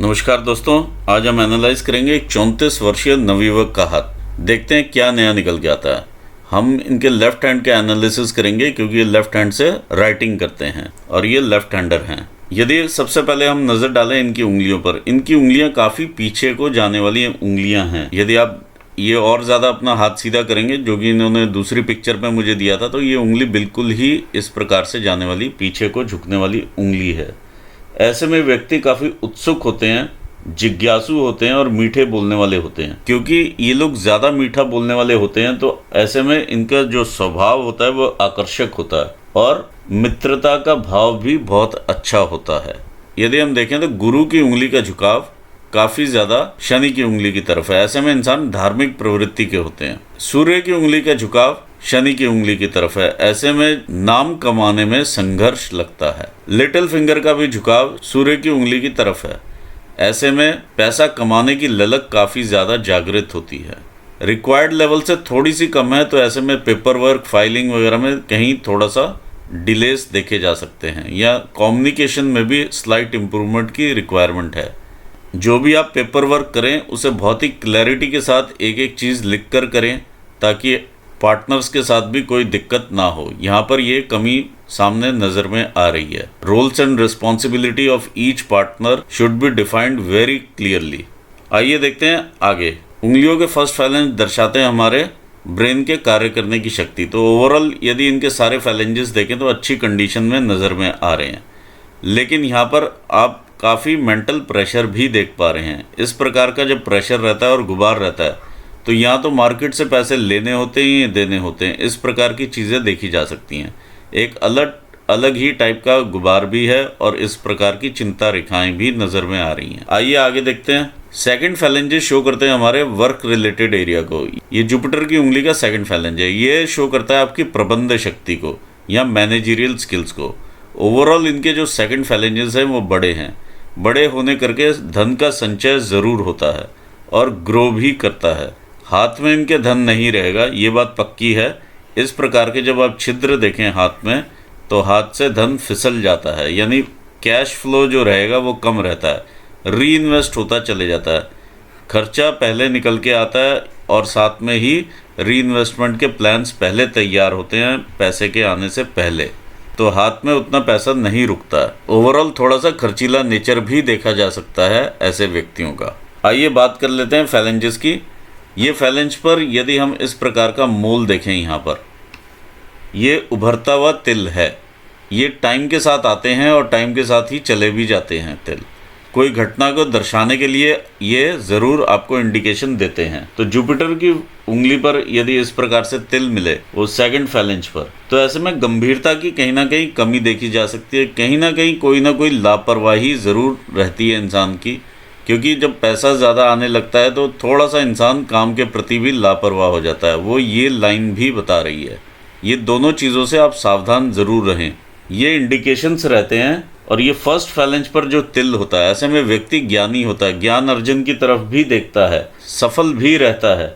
नमस्कार दोस्तों, आज हम एनालाइज करेंगे एक 34 वर्षीय नवयुवक का हाथ। देखते हैं क्या नया निकल के आता है। हम इनके लेफ्ट हैंड के एनालिसिस करेंगे क्योंकि ये लेफ्ट हैंड से राइटिंग करते हैं और ये लेफ्ट हैंडर हैं। यदि सबसे पहले हम नज़र डालें इनकी उंगलियों पर, इनकी उंगलियां काफ़ी पीछे को जाने वाली उंगलियां हैं। यदि आप ये और ज़्यादा अपना हाथ सीधा करेंगे, जो कि इन्होंने दूसरी पिक्चर में मुझे दिया था, तो ये उंगली बिल्कुल ही इस प्रकार से जाने वाली, पीछे को झुकने वाली उंगली है। ऐसे में व्यक्ति काफ़ी उत्सुक होते हैं, जिज्ञासु होते हैं और मीठे बोलने वाले होते हैं। क्योंकि ये लोग ज़्यादा मीठा बोलने वाले होते हैं, तो ऐसे में इनका जो स्वभाव होता है वो आकर्षक होता है और मित्रता का भाव भी बहुत अच्छा होता है। यदि हम देखें तो गुरु की उंगली का झुकाव काफ़ी ज़्यादा शनि की उंगली की तरफ है। ऐसे में इंसान धार्मिक प्रवृत्ति के होते हैं। सूर्य की उंगली का झुकाव शनि की उंगली की तरफ है। ऐसे में नाम कमाने में संघर्ष लगता है। लिटिल फिंगर का भी झुकाव सूर्य की उंगली की तरफ है। ऐसे में पैसा कमाने की ललक काफ़ी ज़्यादा जागृत होती है। रिक्वायर्ड लेवल से थोड़ी सी कम है, तो ऐसे में पेपर वर्क, फाइलिंग वगैरह में कहीं थोड़ा सा डिलेस देखे जा सकते हैं, या कम्युनिकेशन में भी स्लाइट इम्प्रूवमेंट की रिक्वायरमेंट है। जो भी आप पेपर वर्क करें उसे बहुत ही क्लैरिटी के साथ एक एक चीज़ लिख कर करें, ताकि पार्टनर्स के साथ भी कोई दिक्कत ना हो। यहाँ पर ये कमी सामने नज़र में आ रही है। Roles and responsibility of each partner should be defined very clearly. आइए देखते हैं आगे। उंगलियों के फर्स्ट फैलेंज दर्शाते हैं हमारे ब्रेन के कार्य करने की शक्ति। तो ओवरऑल यदि इनके सारे फैलेंजेस देखें तो अच्छी कंडीशन में नज़र में आ रहे हैं, लेकिन यहाँ पर आप काफ़ी मेंटल प्रेशर भी देख पा रहे हैं। इस प्रकार का जब प्रेशर रहता है और गुबार रहता है, तो यहाँ तो मार्केट से पैसे लेने होते हैं या देने होते हैं, इस प्रकार की चीज़ें देखी जा सकती हैं। एक अलग ही टाइप का गुबार भी है और इस प्रकार की चिंता रेखाएं भी नज़र में आ रही हैं। आइए आगे देखते हैं। सेकंड फैलेंजेस शो करते हैं हमारे वर्क रिलेटेड एरिया को। ये जुपिटर की उंगली का सेकंड फैलेंज है। ये शो करता है आपकी प्रबंध शक्ति को या मैनेजरियल स्किल्स को। ओवरऑल इनके जो सेकंड फैलेंजेस हैं वो बड़े हैं। बड़े होने करके धन का संचय ज़रूर होता है और ग्रो भी करता है। हाथ में इनके धन नहीं रहेगा, ये बात पक्की है। इस प्रकार के जब आप छिद्र देखें हाथ में, तो हाथ से धन फिसल जाता है, यानी कैश फ्लो जो रहेगा वो कम रहता है, री इन्वेस्ट होता चले जाता है। खर्चा पहले निकल के आता है और साथ में ही री इन्वेस्टमेंट के प्लान्स पहले तैयार होते हैं पैसे के आने से पहले, तो हाथ में उतना पैसा नहीं रुकता है। ओवरऑल थोड़ा सा खर्चीला नेचर भी देखा जा सकता है ऐसे व्यक्तियों का। आइए बात कर लेते हैं फैलेंजेस की। ये फैलेंज पर यदि हम इस प्रकार का मोल देखें, यहाँ पर ये उभरता हुआ तिल है। ये टाइम के साथ आते हैं और टाइम के साथ ही चले भी जाते हैं तिल। कोई घटना को दर्शाने के लिए ये ज़रूर आपको इंडिकेशन देते हैं। तो जुपिटर की उंगली पर यदि इस प्रकार से तिल मिले, वो सेकंड फैलेंज पर, तो ऐसे में गंभीरता की कहीं ना कहीं कमी देखी जा सकती है। कहीं ना कहीं कोई ना कोई लापरवाही ज़रूर रहती है इंसान की, क्योंकि जब पैसा ज़्यादा आने लगता है तो थोड़ा सा इंसान काम के प्रति भी लापरवाह हो जाता है। वो ये लाइन भी बता रही है। ये दोनों चीज़ों से आप सावधान ज़रूर रहें, ये इंडिकेशंस रहते हैं। और ये फर्स्ट फैलेंज पर जो तिल होता है, ऐसे में व्यक्ति ज्ञानी होता है, ज्ञान अर्जन की तरफ भी देखता है, सफल भी रहता है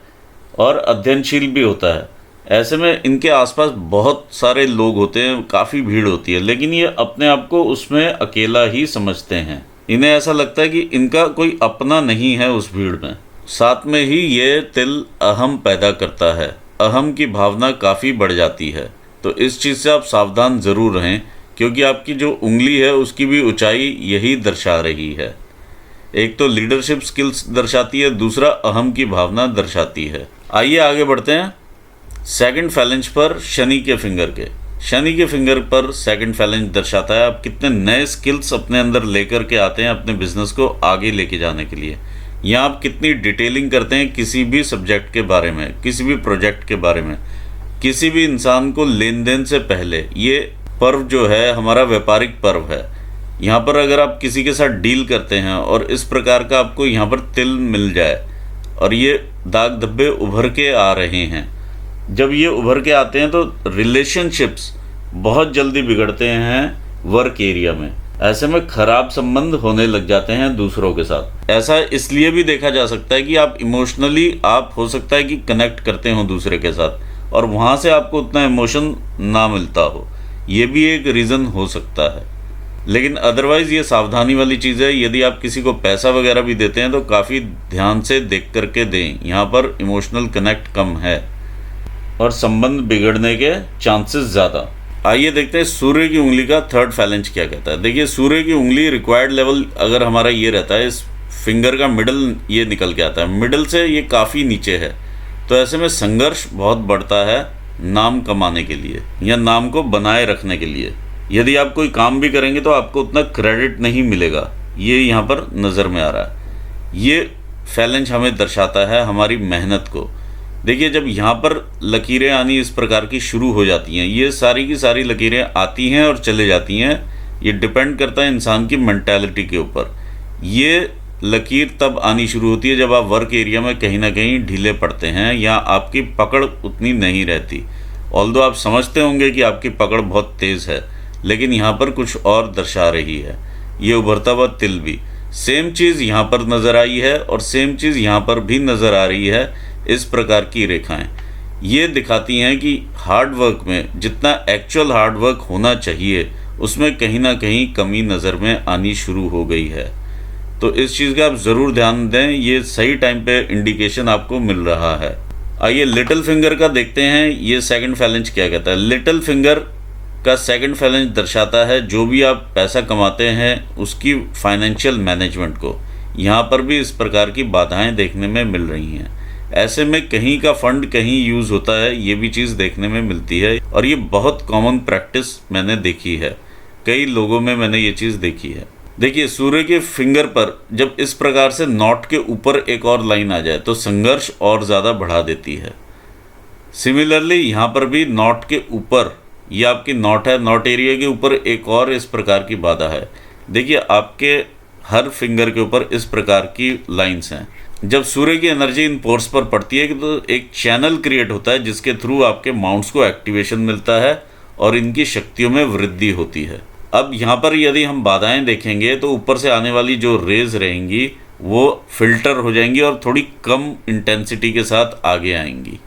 और अध्ययनशील भी होता है। ऐसे में इनके आसपास बहुत सारे लोग होते हैं, काफ़ी भीड़ होती है, लेकिन ये अपने आप को उसमें अकेला ही समझते हैं। इन्हें ऐसा लगता है कि इनका कोई अपना नहीं है उस भीड़ में। साथ में ही ये तिल अहम पैदा करता है। अहम की भावना काफ़ी बढ़ जाती है। तो इस चीज़ से आप सावधान ज़रूर रहें, क्योंकि आपकी जो उंगली है उसकी भी ऊंचाई यही दर्शा रही है। एक तो लीडरशिप स्किल्स दर्शाती है, दूसरा अहम की भावना दर्शाती है। आइए आगे बढ़ते हैं। सेकंड फैलेंज पर शनि के फिंगर पर सेकंड फैलेंज दर्शाता है आप कितने नए स्किल्स अपने अंदर लेकर के आते हैं अपने बिजनेस को आगे लेके जाने के लिए, या आप कितनी डिटेलिंग करते हैं किसी भी सब्जेक्ट के बारे में, किसी भी प्रोजेक्ट के बारे में, किसी भी इंसान को लेन देन से पहले। ये पर्व जो है हमारा व्यापारिक पर्व है। यहाँ पर अगर आप किसी के साथ डील करते हैं और इस प्रकार का आपको यहाँ पर तिल मिल जाए और ये दाग धब्बे उभर के आ रहे हैं, जब ये उभर के आते हैं तो रिलेशनशिप्स बहुत जल्दी बिगड़ते हैं वर्क एरिया में। ऐसे में खराब संबंध होने लग जाते हैं दूसरों के साथ। ऐसा इसलिए भी देखा जा सकता है कि आप इमोशनली, आप हो सकता है कि कनेक्ट करते हो दूसरे के साथ और वहाँ से आपको उतना इमोशन ना मिलता हो, ये भी एक रीज़न हो सकता है। लेकिन अदरवाइज़ ये सावधानी वाली चीज़ है। यदि आप किसी को पैसा वगैरह भी देते हैं तो काफ़ी ध्यान से देख करके दें। यहाँ पर इमोशनल कनेक्ट कम है और संबंध बिगड़ने के चांसेस ज़्यादा। आइए देखते हैं सूर्य की उंगली का थर्ड फैलेंज क्या कहता है। देखिए, सूर्य की उंगली रिक्वायर्ड लेवल अगर हमारा ये रहता है, इस फिंगर का मिडल ये निकल के आता है, मिडल से ये काफ़ी नीचे है, तो ऐसे में संघर्ष बहुत बढ़ता है नाम कमाने के लिए या नाम को बनाए रखने के लिए। यदि आप कोई काम भी करेंगे तो आपको उतना क्रेडिट नहीं मिलेगा, ये यहाँ पर नज़र में आ रहा है। ये फैलेंज हमें दर्शाता है हमारी मेहनत को। देखिए, जब यहाँ पर लकीरें आनी इस प्रकार की शुरू हो जाती हैं, ये सारी की सारी लकीरें आती हैं और चले जाती हैं, ये डिपेंड करता है इंसान की मेंटालिटी के ऊपर। ये लकीर तब आनी शुरू होती है जब आप वर्क एरिया में कहीं ना कहीं ढीले पड़ते हैं या आपकी पकड़ उतनी नहीं रहती। ऑल्दो आप समझते होंगे कि आपकी पकड़ बहुत तेज़ है, लेकिन यहाँ पर कुछ और दर्शा रही है। ये उभरता हुआ तिल भी सेम चीज़ यहाँ पर नज़र आई है और सेम चीज़ यहाँ पर भी नज़र आ रही है। इस प्रकार की रेखाएं ये दिखाती हैं कि हार्ड वर्क में जितना एक्चुअल हार्ड वर्क होना चाहिए उसमें कहीं ना कहीं कमी नज़र में आनी शुरू हो गई है। तो इस चीज़ का आप ज़रूर ध्यान दें, ये सही टाइम पे इंडिकेशन आपको मिल रहा है। आइए लिटिल फिंगर का देखते हैं, ये सेकंड फैलेंज क्या कहता है। लिटिल फिंगर का सेकंड फैलेंज दर्शाता है जो भी आप पैसा कमाते हैं उसकी फाइनेंशियल मैनेजमेंट को। यहाँ पर भी इस प्रकार की बाधाएं देखने में मिल रही हैं। ऐसे में कहीं का फंड कहीं यूज़ होता है, ये भी चीज़ देखने में मिलती है और ये बहुत कॉमन प्रैक्टिस मैंने देखी है, कई लोगों में मैंने ये चीज़ देखी है। देखिए, सूर्य के फिंगर पर जब इस प्रकार से नॉट के ऊपर एक और लाइन आ जाए तो संघर्ष और ज़्यादा बढ़ा देती है। सिमिलरली यहाँ पर भी नॉट के ऊपर, ये आपकी नॉट है, नॉट एरिया के ऊपर एक और इस प्रकार की बाधा है। देखिए, आपके हर फिंगर के ऊपर इस प्रकार की लाइंस हैं। जब सूर्य की एनर्जी इन पोर्स पर पड़ती है तो एक चैनल क्रिएट होता है जिसके थ्रू आपके माउंट्स को एक्टिवेशन मिलता है और इनकी शक्तियों में वृद्धि होती है। अब यहाँ पर यदि हम बाधाएं देखेंगे तो ऊपर से आने वाली जो रेज रहेंगी वो फिल्टर हो जाएंगी और थोड़ी कम इंटेंसिटी के साथ आगे आएंगी,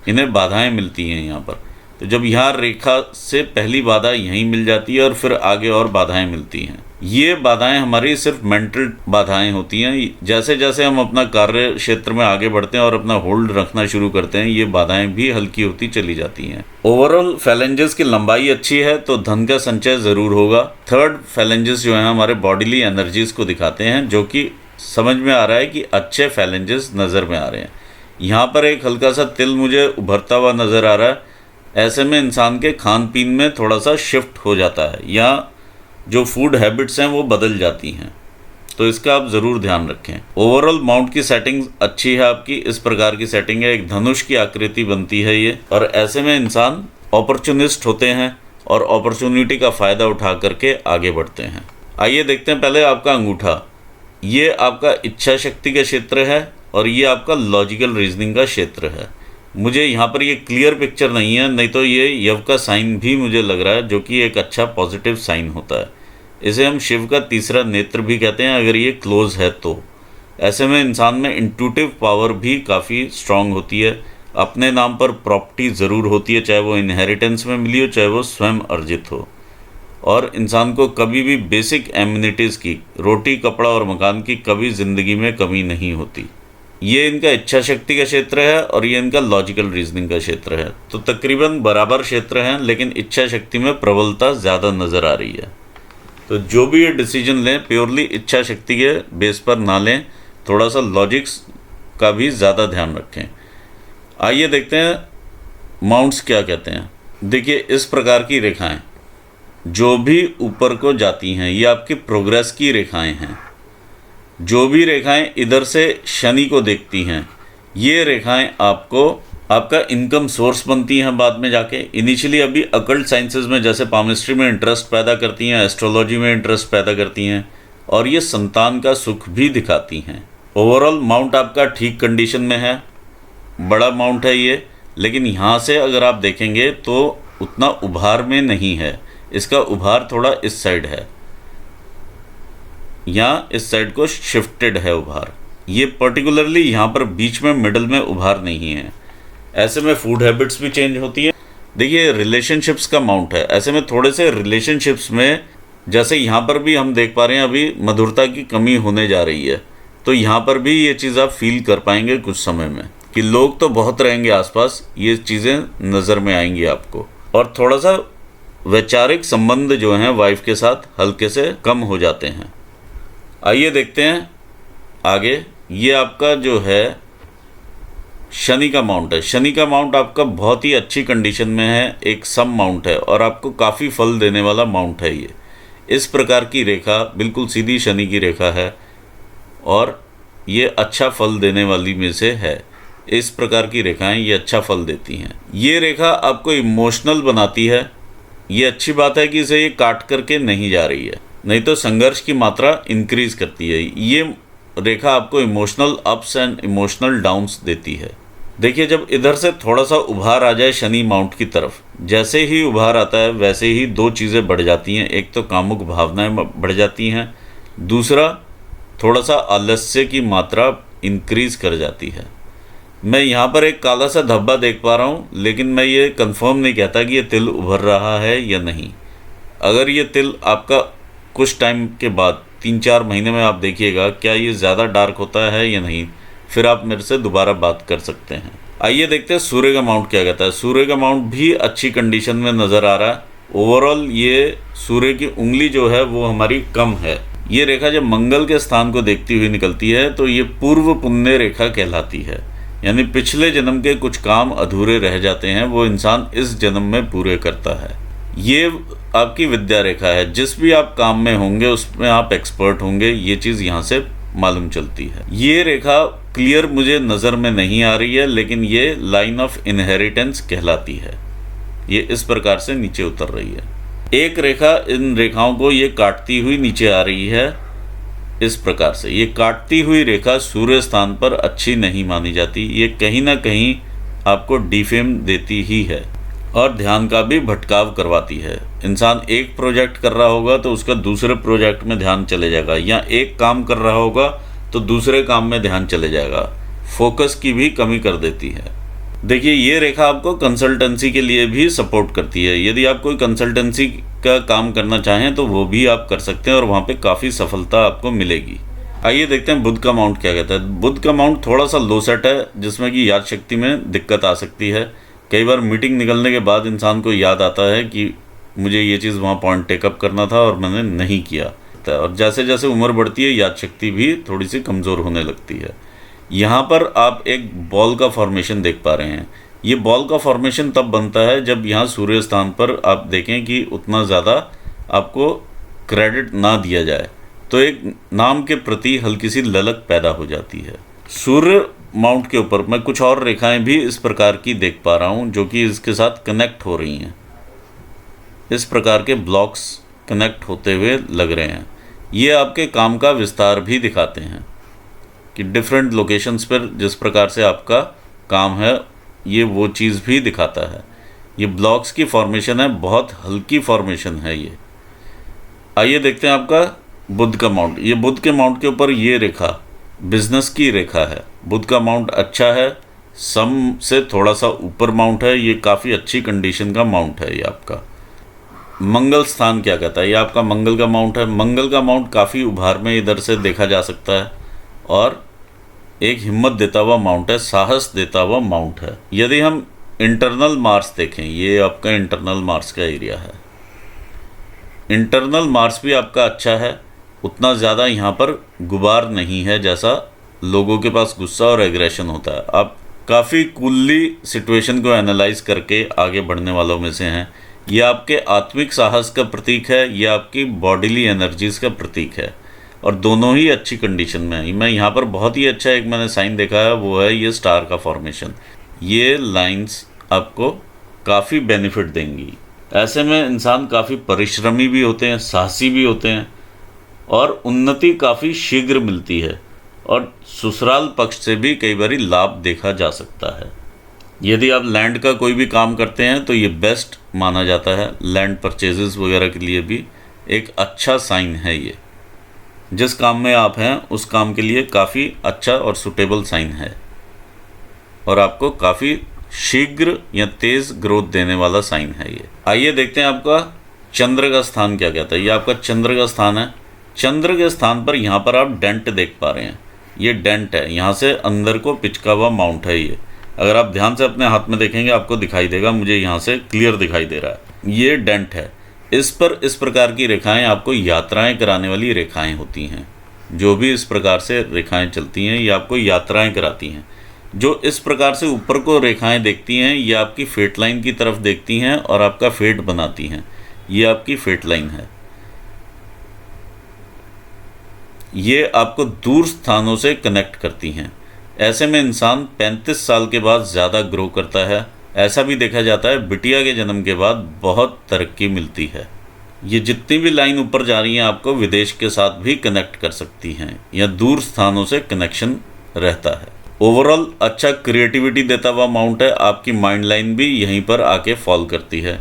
इन्हें बाधाएं मिलती हैं यहाँ पर। तो जब यहाँ रेखा से पहली बाधा यहीं मिल जाती है और फिर आगे और बाधाएं मिलती हैं। ये बाधाएं हमारी सिर्फ मेंटल बाधाएं होती हैं। जैसे जैसे हम अपना कार्य क्षेत्र में आगे बढ़ते हैं और अपना होल्ड रखना शुरू करते हैं, ये बाधाएं भी हल्की होती चली जाती हैं। ओवरऑल फैलेंजेस की लंबाई अच्छी है तो धन का संचय ज़रूर होगा। थर्ड फैलेंजेस जो हैं हमारे बॉडीली एनर्जीज को दिखाते हैं, जो कि समझ में आ रहा है कि अच्छे फैलेंजेस नज़र में आ रहे हैं। यहाँ पर एक हल्का सा तिल मुझे उभरता हुआ नज़र आ रहा है। ऐसे में इंसान के खान पीन में थोड़ा सा शिफ्ट हो जाता है या जो फूड हैबिट्स हैं वो बदल जाती हैं, तो इसका आप ज़रूर ध्यान रखें। ओवरऑल माउंट की सेटिंग अच्छी है आपकी, इस प्रकार की सेटिंग है, एक धनुष की आकृति बनती है ये। और ऐसे में इंसान अपॉर्चुनिस्ट होते हैं और अपॉर्चुनिटी का फ़ायदा उठा करके आगे बढ़ते हैं। आइए देखते हैं पहले आपका अंगूठा। ये आपका इच्छा शक्ति का क्षेत्र है और ये आपका लॉजिकल रीजनिंग का क्षेत्र है। मुझे यहाँ पर ये क्लियर पिक्चर नहीं है, नहीं तो ये यव का साइन भी मुझे लग रहा है, जो कि एक अच्छा पॉजिटिव साइन होता है। इसे हम शिव का तीसरा नेत्र भी कहते हैं अगर ये क्लोज है तो। ऐसे में इंसान में इंट्यूटिव पावर भी काफ़ी स्ट्रांग होती है। अपने नाम पर प्रॉपर्टी ज़रूर होती है, चाहे वो इनहेरिटेंस में मिली हो चाहे वो स्वयं अर्जित हो। और इंसान को कभी भी बेसिक एम्यूनिटीज़ की, रोटी कपड़ा और मकान की कभी ज़िंदगी में कमी नहीं होती। ये इनका इच्छा शक्ति का क्षेत्र है और ये इनका लॉजिकल रीजनिंग का क्षेत्र है, तो तकरीबन बराबर क्षेत्र हैं, लेकिन इच्छा शक्ति में प्रबलता ज़्यादा नज़र आ रही है। तो जो भी ये डिसीजन लें प्योरली इच्छा शक्ति के बेस पर ना लें, थोड़ा सा लॉजिक्स का भी ज़्यादा ध्यान रखें। आइए देखते हैं माउंट्स क्या कहते हैं। देखिए, इस प्रकार की रेखाएं जो भी ऊपर को जाती हैं ये आपकी प्रोग्रेस की रेखाएं हैं। जो भी रेखाएं इधर से शनि को देखती हैं, ये रेखाएं आपको आपका इनकम सोर्स बनती हैं बाद में जाके। इनिशियली अभी अकल्ट साइंसेज में जैसे पामिस्ट्री में इंटरेस्ट पैदा करती हैं, एस्ट्रोलॉजी में इंटरेस्ट पैदा करती हैं और ये संतान का सुख भी दिखाती हैं। ओवरऑल माउंट आपका ठीक कंडीशन में है, बड़ा माउंट है ये, लेकिन यहाँ से अगर आप देखेंगे तो उतना उभार में नहीं है। इसका उभार थोड़ा इस साइड है या इस साइड को शिफ्टेड है उभार। ये पर्टिकुलरली यहाँ पर बीच में मिडल में उभार नहीं है। ऐसे में फूड हैबिट्स भी चेंज होती है। देखिए, रिलेशनशिप्स का माउंट है, ऐसे में थोड़े से रिलेशनशिप्स में जैसे यहाँ पर भी हम देख पा रहे हैं अभी मधुरता की कमी होने जा रही है, तो यहाँ पर भी ये चीज़ आप फील कर पाएंगे कुछ समय में कि लोग तो बहुत रहेंगे आसपास, ये चीज़ें नज़र में आएंगी आपको। और थोड़ा सा वैचारिक संबंध जो हैं वाइफ के साथ हल्के से कम हो जाते हैं। आइए देखते हैं आगे। ये आपका जो है शनि का माउंट है। शनि का माउंट आपका बहुत ही अच्छी कंडीशन में है, एक सम माउंट है और आपको काफ़ी फल देने वाला माउंट है ये। इस प्रकार की रेखा बिल्कुल सीधी शनि की रेखा है और ये अच्छा फल देने वाली में से है। इस प्रकार की रेखाएं ये अच्छा फल देती हैं। ये रेखा आपको इमोशनल बनाती है। ये अच्छी बात है कि इसे ये काट करके नहीं जा रही है, नहीं तो संघर्ष की मात्रा इंक्रीज करती है। ये रेखा आपको emotional ups and emotional downs देती है। देखिए, जब इधर से थोड़ा सा उभार आ जाए शनि माउंट की तरफ, जैसे ही उभार आता है वैसे ही दो चीज़ें बढ़ जाती हैं। एक तो कामुक भावनाएं बढ़ जाती हैं, दूसरा थोड़ा सा आलस्य की मात्रा इंक्रीज कर जाती है। मैं यहाँ पर एक काला सा धब्बा देख पा रहा हूँ, लेकिन मैं ये कंफर्म नहीं कहता कि ये तिल उभर रहा है या नहीं। अगर ये तिल आपका कुछ टाइम के बाद 3-4 महीने में आप देखिएगा क्या ये ज़्यादा डार्क होता है या नहीं, फिर आप मेरे से दोबारा बात कर सकते हैं। आइए देखते हैं सूर्य का माउंट क्या कहता है। सूर्य का माउंट भी अच्छी कंडीशन में नज़र आ रहा है। ओवरऑल ये सूर्य की उंगली जो है वो हमारी कम है। ये रेखा जब मंगल के स्थान को देखती हुई निकलती है तो ये पूर्व पुण्य रेखा कहलाती है, यानी पिछले जन्म के कुछ काम अधूरे रह जाते हैं, वो इंसान इस जन्म में पूरे करता है। ये आपकी विद्या रेखा है, जिस भी आप काम में होंगे उसमें आप एक्सपर्ट होंगे, ये चीज़ यहाँ से मालूम चलती है। ये रेखा क्लियर मुझे नज़र में नहीं आ रही है, लेकिन ये लाइन ऑफ इनहेरिटेंस कहलाती है। ये इस प्रकार से नीचे उतर रही है। एक रेखा इन रेखाओं को ये काटती हुई नीचे आ रही है। इस प्रकार से ये काटती हुई रेखा सूर्य स्थान पर अच्छी नहीं मानी जाती। ये कहीं ना कहीं आपको डिफेम देती ही है और ध्यान का भी भटकाव करवाती है। इंसान एक प्रोजेक्ट कर रहा होगा तो उसका दूसरे प्रोजेक्ट में ध्यान चले जाएगा, या एक काम कर रहा होगा तो दूसरे काम में ध्यान चले जाएगा। फोकस की भी कमी कर देती है। देखिए, ये रेखा आपको कंसल्टेंसी के लिए भी सपोर्ट करती है। यदि आप कोई कंसल्टेंसी का काम करना चाहें तो वो भी आप कर सकते हैं और वहाँ पे काफ़ी सफलता आपको मिलेगी। आइए देखते हैं बुध का माउंट क्या कहता है। बुध का माउंट थोड़ा सा लो सेट है, जिसमें कि याद शक्ति में दिक्कत आ सकती है। कई बार मीटिंग निकलने के बाद इंसान को याद आता है कि मुझे ये चीज़ वहाँ पॉइंट टेकअप करना था और मैंने नहीं किया। और जैसे जैसे उम्र बढ़ती है याद शक्ति भी थोड़ी सी कमज़ोर होने लगती है। यहाँ पर आप एक बॉल का फॉर्मेशन देख पा रहे हैं। ये बॉल का फॉर्मेशन तब बनता है जब यहाँ सूर्य स्थान पर आप देखें कि उतना ज़्यादा आपको क्रेडिट ना दिया जाए, तो एक नाम के प्रति हल्की सी ललक पैदा हो जाती है। सूर्य माउंट के ऊपर मैं कुछ और रेखाएं भी इस प्रकार की देख पा रहा हूँ जो कि इसके साथ कनेक्ट हो रही हैं। इस प्रकार के ब्लॉक्स कनेक्ट होते हुए लग रहे हैं। ये आपके काम का विस्तार भी दिखाते हैं कि डिफरेंट लोकेशंस पर जिस प्रकार से आपका काम है ये वो चीज़ भी दिखाता है। ये ब्लॉक्स की फॉर्मेशन है, बहुत हल्की फॉर्मेशन है ये। आइए देखते हैं आपका बुध का माउंट। ये बुध के माउंट के ऊपर ये रेखा बिजनेस की रेखा है। बुध का माउंट अच्छा है, सम से थोड़ा सा ऊपर माउंट है। ये काफ़ी अच्छी कंडीशन का माउंट है ये आपका। मंगल स्थान क्या कहता है, ये आपका मंगल का माउंट है। मंगल का माउंट काफ़ी उभार में इधर से देखा जा सकता है और एक हिम्मत देता हुआ माउंट है, साहस देता हुआ माउंट है। यदि हम इंटरनल मार्स देखें, ये आपका इंटरनल मार्स का एरिया है। इंटरनल मार्स भी आपका अच्छा है, उतना ज़्यादा यहाँ पर गुबार नहीं है जैसा लोगों के पास गुस्सा और एग्रेशन होता है। आप काफ़ी कूलली सिचुएशन को एनालाइज करके आगे बढ़ने वालों में से हैं। ये आपके आत्मिक साहस का प्रतीक है, ये आपकी बॉडीली एनर्जीज़ का प्रतीक है और दोनों ही अच्छी कंडीशन में है। मैं यहाँ पर बहुत ही अच्छा एक मैंने साइन देखा है, वो है ये स्टार का फॉर्मेशन। ये लाइंस आपको काफ़ी बेनिफिट देंगी। ऐसे में इंसान काफ़ी परिश्रमी भी होते हैं, साहसी भी होते हैं और उन्नति काफ़ी शीघ्र मिलती है और ससुराल पक्ष से भी कई बार लाभ देखा जा सकता है। यदि आप लैंड का कोई भी काम करते हैं तो ये बेस्ट माना जाता है। लैंड परचेजेस वगैरह के लिए भी एक अच्छा साइन है ये। जिस काम में आप हैं उस काम के लिए काफ़ी अच्छा और सुटेबल साइन है और आपको काफ़ी शीघ्र या तेज़ ग्रोथ देने वाला साइन है ये। आइए देखते हैं आपका चंद्र का स्थान क्या कहता है, ये आपका चंद्र का स्थान है। चंद्र के स्थान पर यहाँ पर आप डेंट देख पा रहे हैं, ये डेंट है, यहाँ से अंदर को पिचका हुआ माउंट है ये। अगर आप ध्यान से अपने हाथ में देखेंगे आपको दिखाई देगा, मुझे यहाँ से क्लियर दिखाई दे रहा है, ये डेंट है। इस पर इस प्रकार की रेखाएं आपको यात्राएं कराने वाली रेखाएं होती हैं। जो भी इस प्रकार से रेखाएं चलती हैं ये आपको यात्राएं कराती हैं। जो इस प्रकार से ऊपर को रेखाएं देखती हैं ये आपकी फेट लाइन की तरफ देखती हैं और आपका फेट बनाती हैं। ये आपकी फेट लाइन है। ये आपको दूर स्थानों से कनेक्ट करती हैं। ऐसे में इंसान 35 साल के बाद ज़्यादा ग्रो करता है। ऐसा भी देखा जाता है बिटिया के जन्म के बाद बहुत तरक्की मिलती है। ये जितनी भी लाइन ऊपर जा रही हैं आपको विदेश के साथ भी कनेक्ट कर सकती हैं या दूर स्थानों से कनेक्शन रहता है। ओवरऑल अच्छा क्रिएटिविटी देता हुआ माउंट है। आपकी माइंड लाइन भी यहीं पर आके फॉल करती है।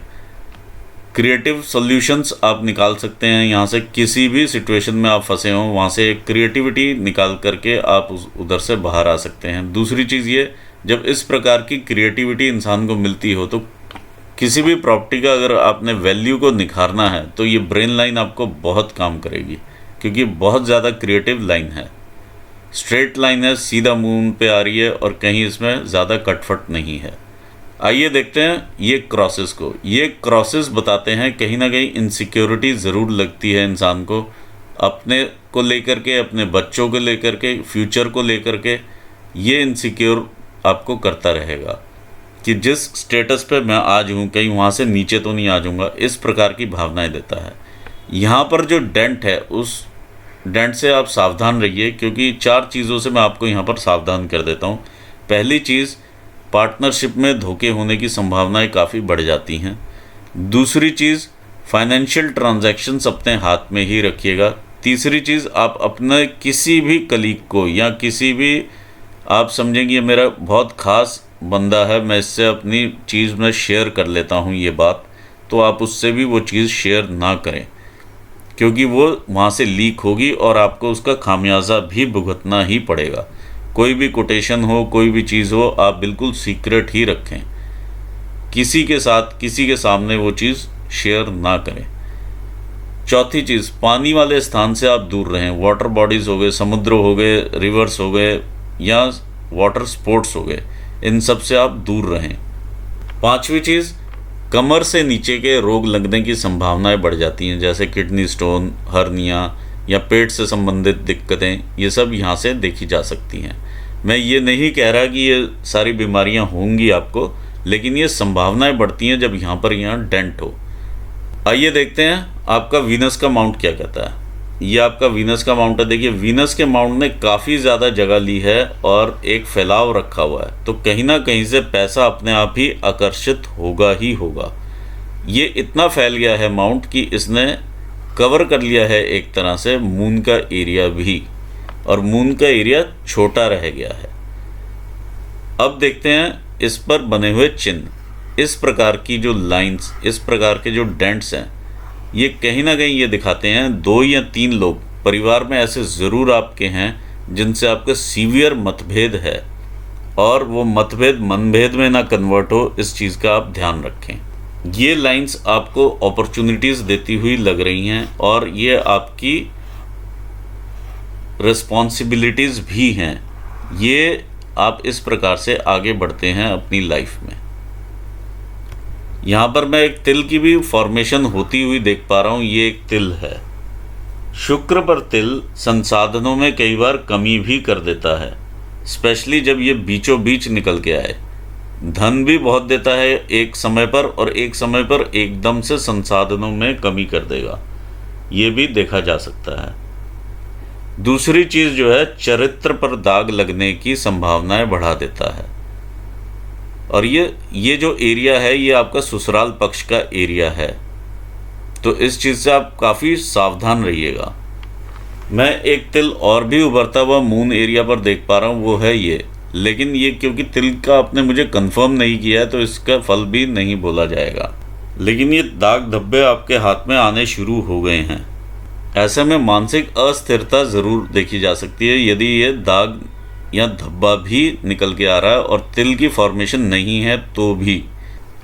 क्रिएटिव सॉल्यूशंस आप निकाल सकते हैं यहाँ से। किसी भी सिचुएशन में आप फंसे हों वहाँ से क्रिएटिविटी निकाल करके आप उधर से बाहर आ सकते हैं। दूसरी चीज़ ये, जब इस प्रकार की क्रिएटिविटी इंसान को मिलती हो तो किसी भी प्रॉपर्टी का अगर आपने वैल्यू को निखारना है तो ये ब्रेन लाइन आपको बहुत काम करेगी, क्योंकि बहुत ज़्यादा क्रिएटिव लाइन है, स्ट्रेट लाइन है, सीधा मून पे आ रही है और कहीं इसमें ज़्यादा कटफट नहीं है। आइए देखते हैं ये क्रॉसेस को। ये क्रॉसेस बताते हैं कहीं ना कहीं इनसिक्योरिटी ज़रूर लगती है इंसान को, अपने को लेकर के, अपने बच्चों को लेकर के, फ्यूचर को लेकर के। ये इनसिक्योर आपको करता रहेगा कि जिस स्टेटस पे मैं आज हूँ कहीं वहाँ से नीचे तो नहीं आ जाऊँगा, इस प्रकार की भावनाएं देता है। यहाँ पर जो डेंट है उस डेंट से आप सावधान रहिए, क्योंकि 4 चीज़ों से मैं आपको यहाँ पर सावधान कर देता हूँ। पहली चीज़, पार्टनरशिप में धोखे होने की संभावनाएं काफ़ी बढ़ जाती हैं। दूसरी चीज़, फाइनेंशियल ट्रांजैक्शंस अपने हाथ में ही रखिएगा। तीसरी चीज़, आप अपने किसी भी कलीग को या किसी भी, आप समझेंगे ये मेरा बहुत ख़ास बंदा है, मैं इससे अपनी चीज़ में शेयर कर लेता हूँ ये बात, तो आप उससे भी वो चीज़ शेयर ना करें, क्योंकि वो वहाँ से लीक होगी और आपको उसका खामियाजा भी भुगतना ही पड़ेगा। कोई भी कोटेशन हो, कोई भी चीज़ हो, आप बिल्कुल सीक्रेट ही रखें। किसी के साथ, किसी के सामने वो चीज़ शेयर ना करें। चौथी चीज़, पानी वाले स्थान से आप दूर रहें। वाटर बॉडीज़ हो गए, समुद्र हो गए, रिवर्स हो गए या वाटर स्पोर्ट्स हो गए, इन सब से आप दूर रहें। पांचवी चीज़, कमर से नीचे के रोग लगने की संभावनाएं बढ़ जाती हैं, जैसे किडनी स्टोन, हर्निया या पेट से संबंधित दिक्कतें, ये सब यहाँ से देखी जा सकती हैं। मैं ये नहीं कह रहा कि ये सारी बीमारियाँ होंगी आपको, लेकिन ये संभावनाएं बढ़ती हैं जब यहाँ डेंट हो। आइए देखते हैं आपका वीनस का माउंट क्या कहता है। ये आपका वीनस का माउंट है। देखिए, वीनस के माउंट ने काफ़ी ज़्यादा जगह ली है और एक फैलाव रखा हुआ है, तो कहीं ना कहीं से पैसा अपने आप ही आकर्षित होगा ही होगा। ये इतना फैल गया है माउंट कि इसने कवर कर लिया है एक तरह से मून का एरिया भी, और मून का एरिया छोटा रह गया है। अब देखते हैं इस पर बने हुए चिन्ह। इस प्रकार की जो लाइंस, इस प्रकार के जो डेंट्स हैं, ये कहीं ना कहीं ये दिखाते हैं 2 या 3 लोग परिवार में ऐसे ज़रूर आपके हैं जिनसे आपका सीवियर मतभेद है, और वो मतभेद मनभेद में ना कन्वर्ट हो, इस चीज़ का आप ध्यान रखें। ये लाइंस आपको अपॉर्चुनिटीज़ देती हुई लग रही हैं और ये आपकी रिस्पॉन्सिबिलिटीज़ भी हैं। ये आप इस प्रकार से आगे बढ़ते हैं अपनी लाइफ में। यहाँ पर मैं एक तिल की भी फॉर्मेशन होती हुई देख पा रहा हूँ। ये एक तिल है। शुक्र पर तिल संसाधनों में कई बार कमी भी कर देता है, स्पेशली जब ये बीचों बीच निकल के आए। धन भी बहुत देता है एक समय पर, और एक समय पर एकदम से संसाधनों में कमी कर देगा, ये भी देखा जा सकता है। दूसरी चीज़ जो है, चरित्र पर दाग लगने की संभावनाएं बढ़ा देता है। और ये जो एरिया है ये आपका ससुराल पक्ष का एरिया है, तो इस चीज़ से आप काफ़ी सावधान रहिएगा। मैं एक तिल और भी उभरता हुआ मून एरिया पर देख पा रहा हूँ, वो है ये। लेकिन ये क्योंकि तिल का आपने मुझे कंफर्म नहीं किया है तो इसका फल भी नहीं बोला जाएगा। लेकिन ये दाग धब्बे आपके हाथ में आने शुरू हो गए हैं। ऐसे में मानसिक अस्थिरता ज़रूर देखी जा सकती है यदि ये दाग या धब्बा भी निकल के आ रहा है और तिल की फॉर्मेशन नहीं है तो भी।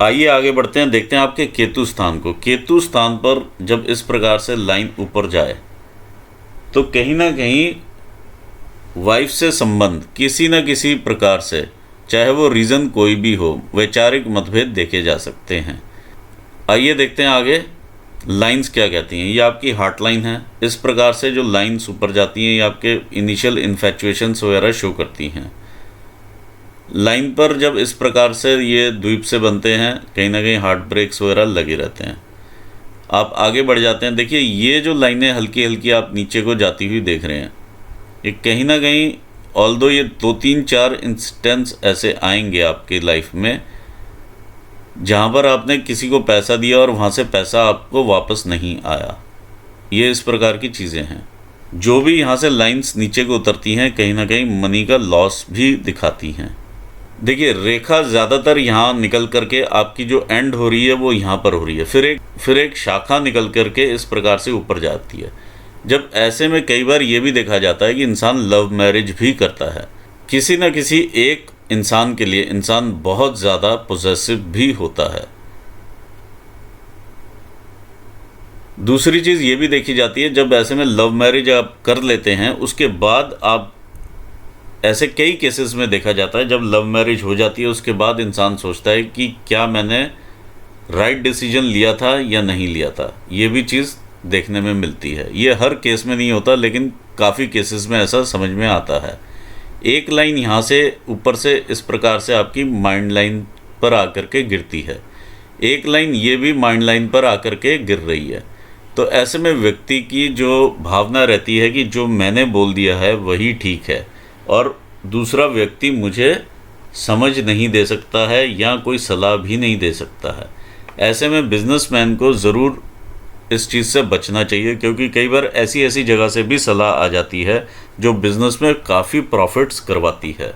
आइए आगे बढ़ते हैं, देखते हैं आपके केतु स्थान को। केतु स्थान पर जब इस प्रकार से लाइन ऊपर जाए तो कहीं ना कहीं वाइफ से संबंध किसी न किसी प्रकार से, चाहे वो रीज़न कोई भी हो, वैचारिक मतभेद देखे जा सकते हैं। आइए देखते हैं आगे लाइंस क्या कहती हैं। ये आपकी हार्ट लाइन है। इस प्रकार से जो लाइंस ऊपर जाती हैं ये आपके इनिशियल इन्फैचुएशंस वगैरह शो करती हैं। लाइन पर जब इस प्रकार से ये द्वीप से बनते हैं, कहीं ना कहीं हार्ट ब्रेक्स वगैरह लगे रहते हैं। आप आगे बढ़ जाते हैं, देखिए ये जो लाइनें हल्की हल्की आप नीचे को जाती हुई देख रहे हैं, ये कहीं ना कहीं ऑल्दो ये 2-3-4 इंस्टेंस ऐसे आएंगे आपकी लाइफ में जहाँ पर आपने किसी को पैसा दिया और वहाँ से पैसा आपको वापस नहीं आया। ये इस प्रकार की चीज़ें हैं। जो भी यहाँ से लाइंस नीचे को उतरती हैं कहीं ना कहीं मनी का लॉस भी दिखाती हैं। देखिए रेखा ज़्यादातर यहाँ निकल करके आपकी जो एंड हो रही है वो यहाँ पर हो रही है, फिर एक शाखा निकल करके इस प्रकार से ऊपर जाती है। जब ऐसे में कई बार ये भी देखा जाता है कि इंसान लव मैरिज भी करता है। किसी न किसी एक इंसान के लिए इंसान बहुत ज़्यादा पोजेसिव भी होता है। दूसरी चीज़ ये भी देखी जाती है, जब ऐसे में लव मैरिज आप कर लेते हैं उसके बाद आप, ऐसे कई केसेस में देखा जाता है जब लव मैरिज हो जाती है उसके बाद इंसान सोचता है कि क्या मैंने राइट डिसीजन लिया था या नहीं लिया था। ये भी चीज़ देखने में मिलती है। ये हर केस में नहीं होता लेकिन काफ़ी केसेस में ऐसा समझ में आता है। एक लाइन यहाँ से ऊपर से इस प्रकार से आपकी माइंड लाइन पर आकर के गिरती है, एक लाइन ये भी माइंड लाइन पर आकर के गिर रही है। तो ऐसे में व्यक्ति की जो भावना रहती है कि जो मैंने बोल दिया है वही ठीक है और दूसरा व्यक्ति मुझे समझ नहीं दे सकता है या कोई सलाह भी नहीं दे सकता है। ऐसे में बिजनेसमैन को ज़रूर इस चीज़ से बचना चाहिए, क्योंकि कई बार ऐसी जगह से भी सलाह आ जाती है जो बिज़नेस में काफ़ी प्रॉफिट्स करवाती है।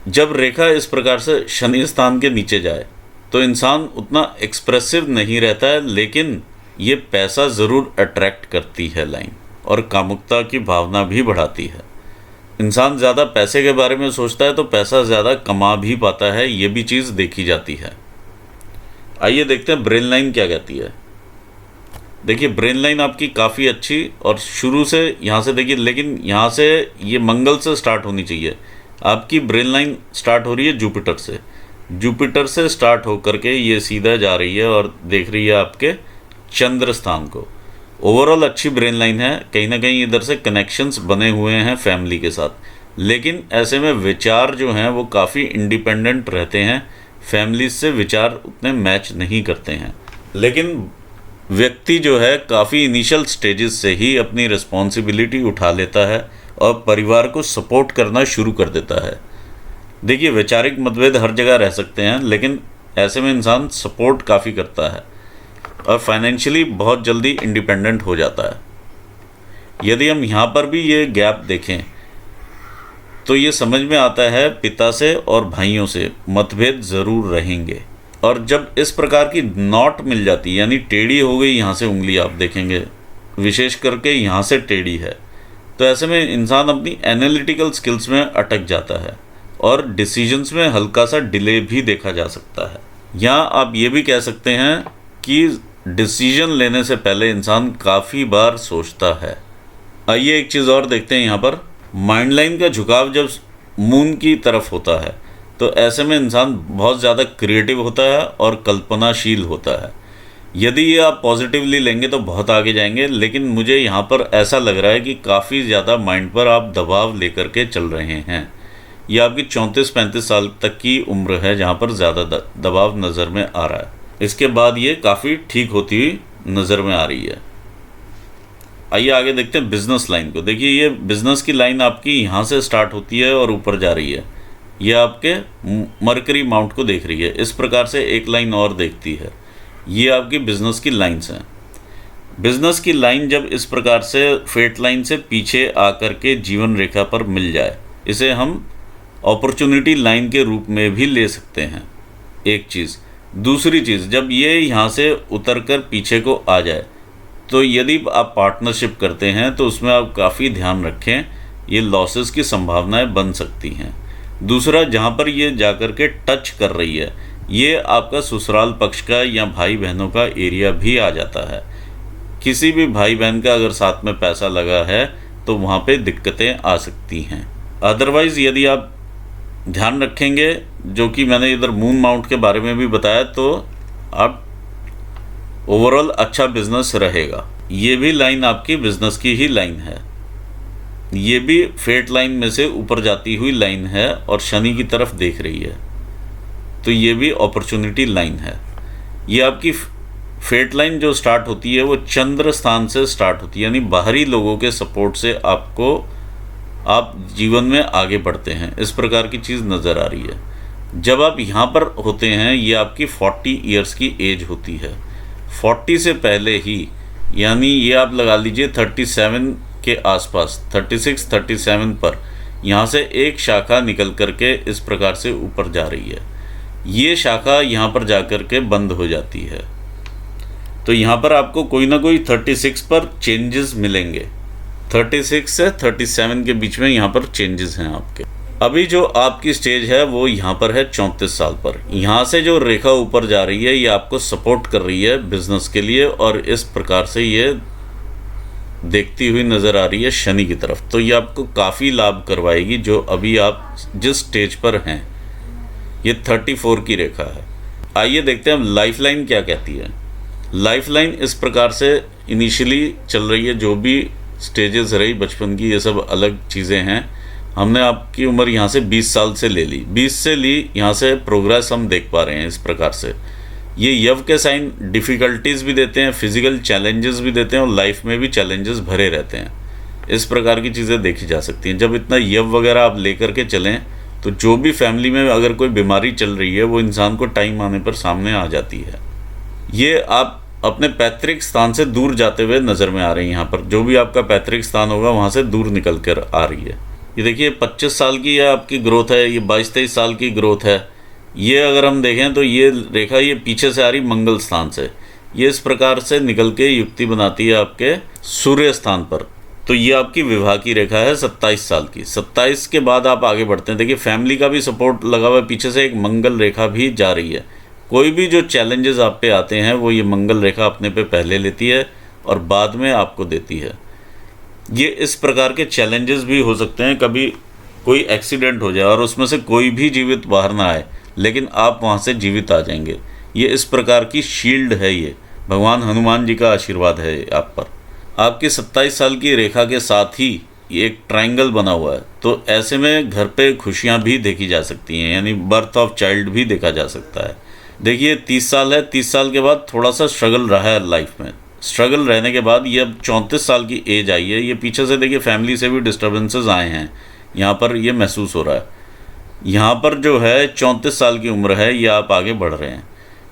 जब रेखा इस प्रकार से शनि स्थान के नीचे जाए तो इंसान उतना एक्सप्रेसिव नहीं रहता है, लेकिन ये पैसा ज़रूर अट्रैक्ट करती है लाइन और कामुकता की भावना भी बढ़ाती है। इंसान ज़्यादा पैसे के बारे में सोचता है तो पैसा ज़्यादा कमा भी पाता है, ये भी चीज़ देखी जाती है। आइए देखते हैं ब्रेन लाइन क्या कहती है। देखिए ब्रेन लाइन आपकी काफ़ी अच्छी और शुरू से यहाँ से देखिए, लेकिन यहाँ से ये मंगल से स्टार्ट होनी चाहिए। आपकी ब्रेन लाइन स्टार्ट हो रही है जुपिटर से स्टार्ट हो करके ये सीधा जा रही है और देख रही है आपके चंद्र स्थान को। ओवरऑल अच्छी ब्रेन लाइन है, कहीं ना कहीं इधर से कनेक्शंस बने हुए हैं फैमिली के साथ, लेकिन ऐसे में विचार जो हैं वो काफ़ी इंडिपेंडेंट रहते हैं, फैमिली से विचार उतने मैच नहीं करते हैं। लेकिन व्यक्ति जो है काफ़ी इनिशियल स्टेजेस से ही अपनी रिस्पॉन्सिबिलिटी उठा लेता है और परिवार को सपोर्ट करना शुरू कर देता है। देखिए वैचारिक मतभेद हर जगह रह सकते हैं, लेकिन ऐसे में इंसान सपोर्ट काफ़ी करता है और फाइनेंशियली बहुत जल्दी इंडिपेंडेंट हो जाता है। यदि हम यहाँ पर भी ये गैप देखें तो ये समझ में आता है पिता से और भाइयों से मतभेद ज़रूर रहेंगे। और जब इस प्रकार की नॉट मिल जाती है, यानी टेढ़ी हो गई यहाँ से उंगली, आप देखेंगे विशेष करके यहाँ से टेढ़ी है, तो ऐसे में इंसान अपनी एनालिटिकल स्किल्स में अटक जाता है और डिसीजंस में हल्का सा डिले भी देखा जा सकता है। यहाँ आप ये भी कह सकते हैं कि डिसीजन लेने से पहले इंसान काफ़ी बार सोचता है। आइए एक चीज़ और देखते हैं। यहाँ पर माइंड लाइन का झुकाव जब मून की तरफ होता है तो ऐसे में इंसान बहुत ज़्यादा क्रिएटिव होता है और कल्पनाशील होता है। यदि ये आप पॉजिटिवली लेंगे तो बहुत आगे जाएंगे, लेकिन मुझे यहाँ पर ऐसा लग रहा है कि काफ़ी ज़्यादा माइंड पर आप दबाव लेकर के चल रहे हैं। ये आपकी 34-35 साल तक की उम्र है जहाँ पर ज़्यादा दबाव नज़र में आ रहा है। इसके बाद ये काफ़ी ठीक होती हुई नज़र में आ रही है। आइए आगे देखते हैं बिज़नेस लाइन को। देखिए ये बिज़नेस की लाइन आपकी यहाँ से स्टार्ट होती है और ऊपर जा रही है। ये आपके मरकरी माउंट को देख रही है। इस प्रकार से एक लाइन और देखती है। ये आपकी बिज़नेस की लाइन्स हैं। बिज़नेस की लाइन जब इस प्रकार से फेट लाइन से पीछे आकर के जीवन रेखा पर मिल जाए, इसे हम अपॉर्चुनिटी लाइन के रूप में भी ले सकते हैं, एक चीज़। दूसरी चीज़, जब ये यहाँ से उतर कर पीछे को आ जाए तो यदि आप पार्टनरशिप करते हैं तो उसमें आप काफ़ी ध्यान रखें, ये लॉसेस की संभावनाएं बन सकती हैं। दूसरा, जहाँ पर ये जाकर के टच कर रही है, ये आपका ससुराल पक्ष का या भाई बहनों का एरिया भी आ जाता है। किसी भी भाई बहन का अगर साथ में पैसा लगा है तो वहाँ पे दिक्कतें आ सकती हैं। अदरवाइज़ यदि आप ध्यान रखेंगे, जो कि मैंने इधर मून माउंट के बारे में भी बताया, तो आप ओवरऑल अच्छा बिजनेस रहेगा। ये भी लाइन आपकी बिजनेस की ही लाइन है, ये भी फेट लाइन में से ऊपर जाती हुई लाइन है और शनि की तरफ देख रही है, तो ये भी अपॉर्चुनिटी लाइन है। ये आपकी फेट लाइन जो स्टार्ट होती है वो चंद्र स्थान से स्टार्ट होती है, यानी बाहरी लोगों के सपोर्ट से आप जीवन में आगे बढ़ते हैं, इस प्रकार की चीज़ नज़र आ रही है। जब आप यहाँ पर होते हैं, ये आपकी 40 ईयर्स की एज होती है। 40 से पहले ही, यानी ये आप लगा लीजिए 37 के आसपास, 36 37 पर यहाँ से एक शाखा निकल करके इस प्रकार से ऊपर जा रही है। ये शाखा यहाँ पर जा कर के बंद हो जाती है, तो यहाँ पर आपको कोई ना कोई 36 पर चेंजेस मिलेंगे। 36 से 37 के बीच में यहाँ पर चेंजेस हैं आपके। अभी जो आपकी स्टेज है वो यहाँ पर है 34 साल पर। यहाँ से जो रेखा ऊपर जा रही है ये आपको सपोर्ट कर रही है बिजनेस के लिए, और इस प्रकार से ये देखती हुई नज़र आ रही है शनि की तरफ, तो ये आपको काफ़ी लाभ करवाएगी जो अभी आप जिस स्टेज पर हैं। ये 34 की रेखा है। आइए देखते हैं अब लाइफ लाइन क्या कहती है। लाइफ लाइन इस प्रकार से इनिशियली चल रही है, जो भी स्टेजेस रही बचपन की, ये सब अलग चीज़ें हैं। हमने आपकी उम्र यहाँ से 20 साल से ले ली, 20 से ली, यहाँ से प्रोग्रेस हम देख पा रहे हैं इस प्रकार से। ये यव के साइन डिफ़िकल्टीज़ भी देते हैं, फिजिकल चैलेंजेस भी देते हैं, और लाइफ में भी चैलेंजेस भरे रहते हैं। इस प्रकार की चीज़ें देखी जा सकती हैं। जब इतना यव वगैरह आप लेकर के चलें तो जो भी फैमिली में अगर कोई बीमारी चल रही है वो इंसान को टाइम आने पर सामने आ जाती है। ये आप अपने पैतृक स्थान से दूर जाते हुए नज़र में आ रहे हैं। यहाँ पर जो भी आपका पैतृक स्थान होगा वहाँ से दूर निकल कर आ रही है। ये देखिए 25 साल की है आपकी ग्रोथ है, ये 22-23 साल की ग्रोथ है। ये अगर हम देखें तो ये रेखा ये पीछे से आ रही मंगल स्थान से, ये इस प्रकार से निकल के युक्ति बनाती है आपके सूर्य स्थान पर। तो ये आपकी विवाह की रेखा है 27 साल की। 27 के बाद आप आगे बढ़ते हैं। देखिए फैमिली का भी सपोर्ट लगा हुआ है, पीछे से एक मंगल रेखा भी जा रही है। कोई भी जो चैलेंजेस आप पे आते हैं वो ये मंगल रेखा अपने पे पहले लेती है और बाद में आपको देती है। ये इस प्रकार के चैलेंजेस भी हो सकते हैं, कभी कोई एक्सीडेंट हो जाए और उसमें से कोई भी जीवित बाहर ना आए, लेकिन आप वहाँ से जीवित आ जाएंगे। ये इस प्रकार की शील्ड है, ये भगवान हनुमान जी का आशीर्वाद है आप पर। आपकी 27 साल की रेखा के साथ ही ये एक ट्रायंगल बना हुआ है, तो ऐसे में घर पे खुशियाँ भी देखी जा सकती हैं, यानी बर्थ ऑफ चाइल्ड भी देखा जा सकता है। देखिए 30 साल है, 30 साल के बाद थोड़ा सा स्ट्रगल रहा है लाइफ में। स्ट्रगल रहने के बाद ये अब 34 साल की एज आई है। ये पीछे से देखिए फैमिली से भी डिस्टर्बेंसेस आए हैं, यहाँ पर ये महसूस हो रहा है। यहाँ पर जो है 34 साल की उम्र है, ये आप आगे बढ़ रहे हैं।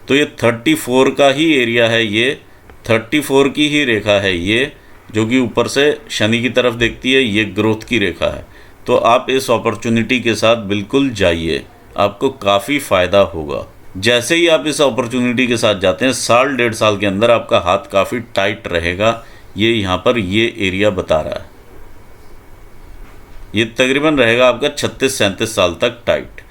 तो ये 34 का ही एरिया है, ये 34 की ही रेखा है ये, जो कि ऊपर से शनि की तरफ देखती है। ये ग्रोथ की रेखा है। तो आप इस अपॉर्चुनिटी के साथ बिल्कुल जाइए, आपको काफ़ी फ़ायदा होगा। जैसे ही आप इस अपॉर्चुनिटी के साथ जाते हैं, साल 1.5 साल के अंदर आपका हाथ काफ़ी टाइट रहेगा। ये यहाँ पर ये एरिया बता रहा है, ये तकरीबन रहेगा आपका 36-37 साल तक टाइट।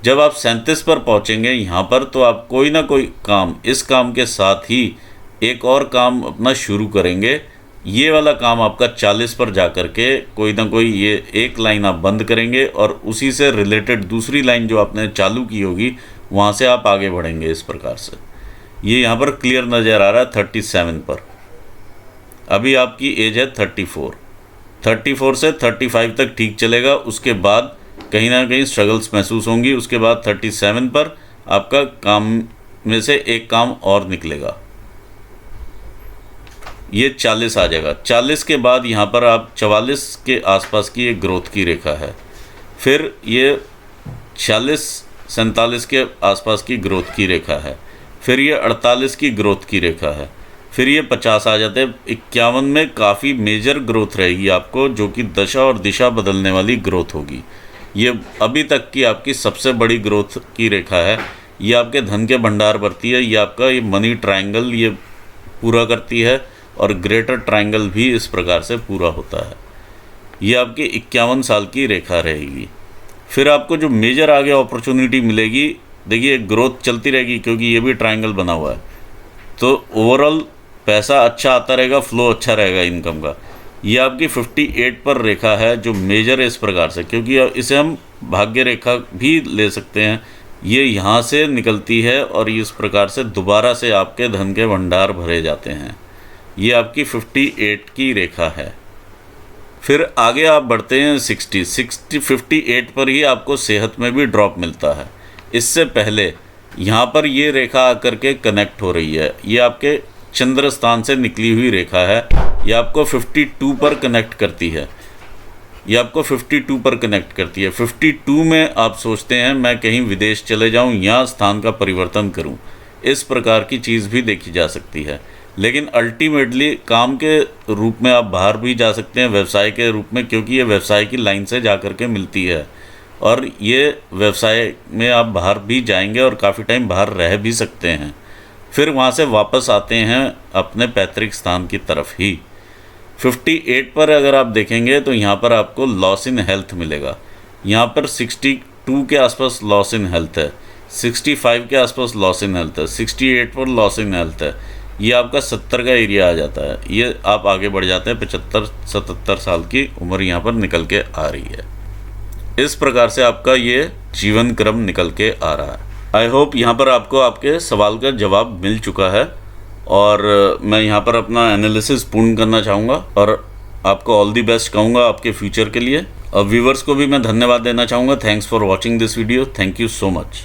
जब आप 37 पर पहुँचेंगे यहाँ पर, तो आप कोई ना कोई काम, इस काम के साथ ही एक और काम अपना शुरू करेंगे। ये वाला काम आपका 40 पर जा कर के कोई ना कोई ये एक लाइन आप बंद करेंगे और उसी से रिलेटेड दूसरी लाइन जो आपने चालू की होगी वहाँ से आप आगे बढ़ेंगे इस प्रकार से। ये यहाँ पर क्लियर नज़र आ रहा है 37 पर। अभी आपकी एज है 34 से 35 तक ठीक चलेगा, उसके बाद कहीं ना कहीं स्ट्रगल्स महसूस होंगी। उसके बाद 37 पर आपका काम में से एक काम और निकलेगा, ये 40 आ जाएगा। 40 के बाद यहाँ पर आप 44 के आसपास की एक ग्रोथ की रेखा है, फिर ये 46-47 के आसपास की ग्रोथ की रेखा है, फिर ये 48 की ग्रोथ की रेखा है, फिर ये 50 आ जाते हैं। 51 में काफ़ी मेजर ग्रोथ रहेगी आपको, जो कि दशा और दिशा बदलने वाली ग्रोथ होगी। ये अभी तक की आपकी सबसे बड़ी ग्रोथ की रेखा है। ये आपके धन के भंडार भरती है, ये आपका ये मनी ट्रायंगल ये पूरा करती है, और ग्रेटर ट्रायंगल भी इस प्रकार से पूरा होता है। ये आपकी 51 साल की रेखा रहेगी। फिर आपको जो मेजर आगे अपॉर्चुनिटी मिलेगी, देखिए ग्रोथ चलती रहेगी क्योंकि ये भी ट्रायंगल बना हुआ है, तो ओवरऑल पैसा अच्छा आता रहेगा, फ्लो अच्छा रहेगा इनकम का। ये आपकी 58 पर रेखा है जो मेजर है इस प्रकार से, क्योंकि इसे हम भाग्य रेखा भी ले सकते हैं। ये यहाँ से निकलती है और इस प्रकार से दोबारा से आपके धन के भंडार भरे जाते हैं। ये आपकी 58 की रेखा है। फिर आगे आप बढ़ते हैं 58 पर ही आपको सेहत में भी ड्रॉप मिलता है। इससे पहले यहाँ पर ये रेखा आकर के कनेक्ट हो रही है, ये आपके चंद्र स्थान से निकली हुई रेखा है। ये आपको 52 पर कनेक्ट करती है, ये आपको 52 पर कनेक्ट करती है। 52 में आप सोचते हैं मैं कहीं विदेश चले जाऊं या स्थान का परिवर्तन करूं, इस प्रकार की चीज़ भी देखी जा सकती है। लेकिन अल्टीमेटली काम के रूप में आप बाहर भी जा सकते हैं, व्यवसाय के रूप में, क्योंकि ये व्यवसाय की लाइन से जा कर के मिलती है और ये व्यवसाय में आप बाहर भी जाएंगे और काफ़ी टाइम बाहर रह भी सकते हैं। फिर वहाँ से वापस आते हैं अपने पैतृक स्थान की तरफ ही। 58 पर अगर आप देखेंगे तो यहाँ पर आपको लॉस इन हेल्थ मिलेगा। यहाँ पर 62 के आसपास लॉस इन हेल्थ है, 65 के आसपास लॉस इन हेल्थ है, 68 पर लॉस इन हेल्थ है। ये आपका 70 का एरिया आ जाता है। ये आप आगे बढ़ जाते हैं, 75-77 साल की उम्र यहाँ पर निकल के आ रही है। इस प्रकार से आपका ये जीवन क्रम निकल के आ रहा है। आई होप यहाँ पर आपको आपके सवाल का जवाब मिल चुका है और मैं यहाँ पर अपना एनालिसिस पूर्ण करना चाहूँगा और आपको ऑल दी बेस्ट कहूँगा आपके फ्यूचर के लिए। और व्यूवर्स को भी मैं धन्यवाद देना चाहूँगा। Thanks for watching this video. Thank you so much.